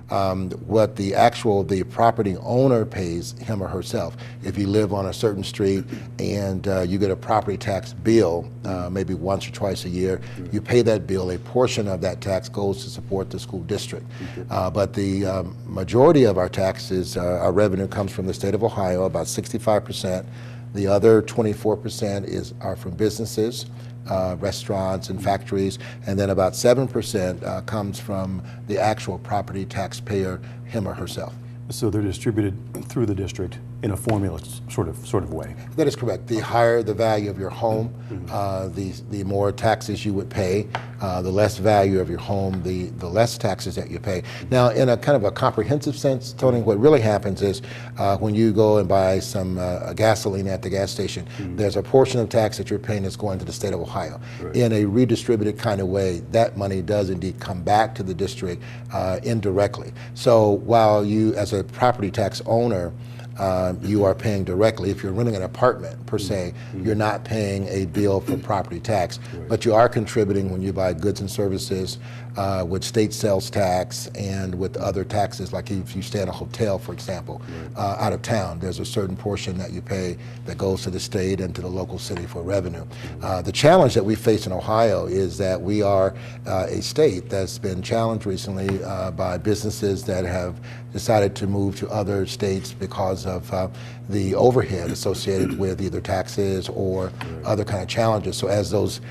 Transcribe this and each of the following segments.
what the property owner pays him or herself. If you live on a certain street and you get a property tax bill, maybe once or twice a year, you pay that bill. A portion of that tax goes to support the school district. But the majority of our taxes, our revenue comes from the state of Ohio, about 65%. The other 24% are from businesses, restaurants and factories, and then about 7% comes from the actual property taxpayer, him or herself. So they're distributed through the district in a formula sort of way. That is correct. The higher the value of your home, the more taxes you would pay. The less value of your home, the less taxes that you pay. Now, in a kind of a comprehensive sense, Tony, what really happens is when you go and buy some gasoline at the gas station, there's a portion of tax that you're paying that's going to the state of Ohio. Right. In a redistributed kind of way, that money does indeed come back to the district indirectly. So while you, as a property tax owner, you are paying directly. If you're renting an apartment, per se, you're not paying a bill for property tax, but you are contributing when you buy goods and services with state sales tax and with other taxes, like if you stay in a hotel, for example, out of town, there's a certain portion that you pay that goes to the state and to the local city for revenue. The challenge that we face in Ohio is that we are a state that's been challenged recently by businesses that have decided to move to other states because of the overhead associated with either taxes or other kind of challenges. So as those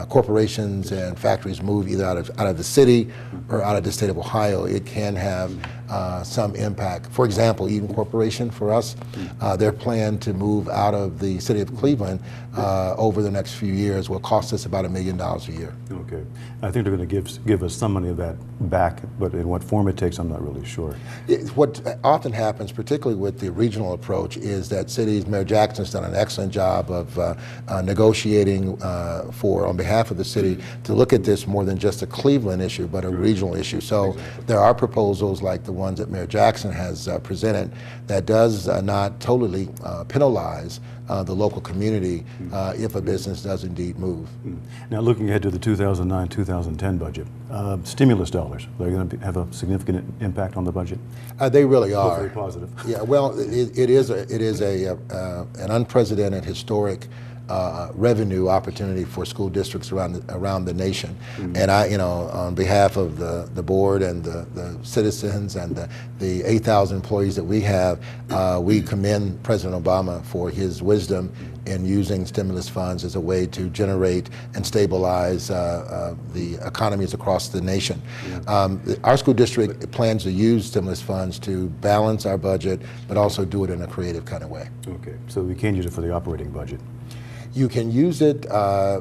corporations and factories move either out of the city or out of the state of Ohio, it can have some impact. For example, Eaton Corporation, for us, their plan to move out of the city of Cleveland over the next few years will cost us about $1 million a year. Okay. I think they're going to give us some money of that back, but in what form it takes, I'm not really sure. What often happens, particularly with the regional approach, is that cities, Mayor Jackson's done an excellent job of negotiating on behalf of the city to look at this more than just a Cleveland issue, but a regional issue. So there are proposals like the ones that Mayor Jackson has presented that does not totally penalize the local community if a business does indeed move. Now, looking ahead to the 2009-2010 budget, stimulus dollars, they're going to have a significant impact on the budget? They really are. Very positive. Yeah, well, it is an unprecedented, historic revenue opportunity for school districts around the nation. And I, on behalf of the board and the citizens and the 8,000 employees that we have, we commend President Obama for his wisdom in using stimulus funds as a way to generate and stabilize the economies across the nation. Our school district plans to use stimulus funds to balance our budget, but also do it in a creative kind of way. Okay, so we can't use it for the operating budget. You can use it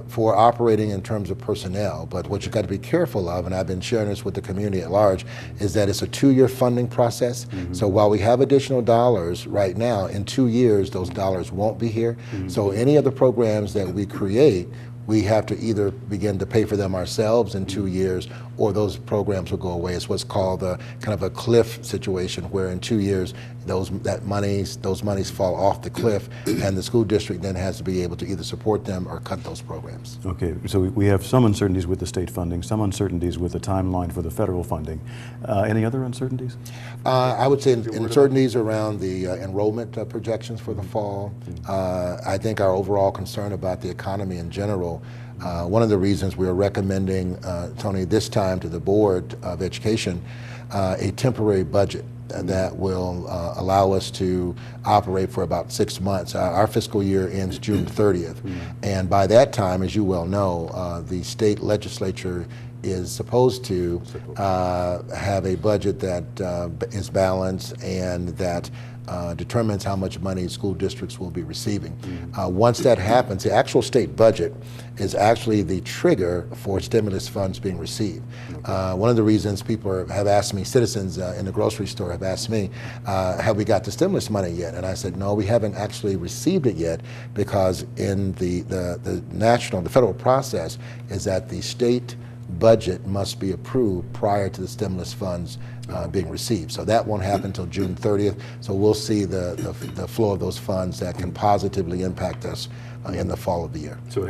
for operating in terms of personnel, but what you've got to be careful of, and I've been sharing this with the community at large, is that it's a 2-year funding process. So while we have additional dollars right now, in 2 years those dollars won't be here. So any of the programs that we create, we have to either begin to pay for them ourselves in 2 years, or those programs will go away. It's what's called a kind of a cliff situation, where in 2 years those monies fall off the cliff, and the school district then has to be able to either support them or cut those programs. Okay, so we have some uncertainties with the state funding, some uncertainties with the timeline for the federal funding. Any other uncertainties? I would say uncertainties around the enrollment projections for the fall. I think our overall concern about the economy in general. One of the reasons we are recommending, Tony, this time to the Board of Education, a temporary budget that will allow us to operate for about 6 months. Our fiscal year ends June 30th. And by that time, as you well know, the state legislature is supposed to have a budget that is balanced and that determines how much money school districts will be receiving. Once that happens, the actual state budget is actually the trigger for stimulus funds being received. One of the reasons people have asked me, citizens in the grocery store have asked me, have we got the stimulus money yet? And I said, no, we haven't actually received it yet, because in the federal process is that the state budget must be approved prior to the stimulus funds being received. So that won't happen until June 30th. So we'll see the flow of those funds that can positively impact us in the fall of the year. So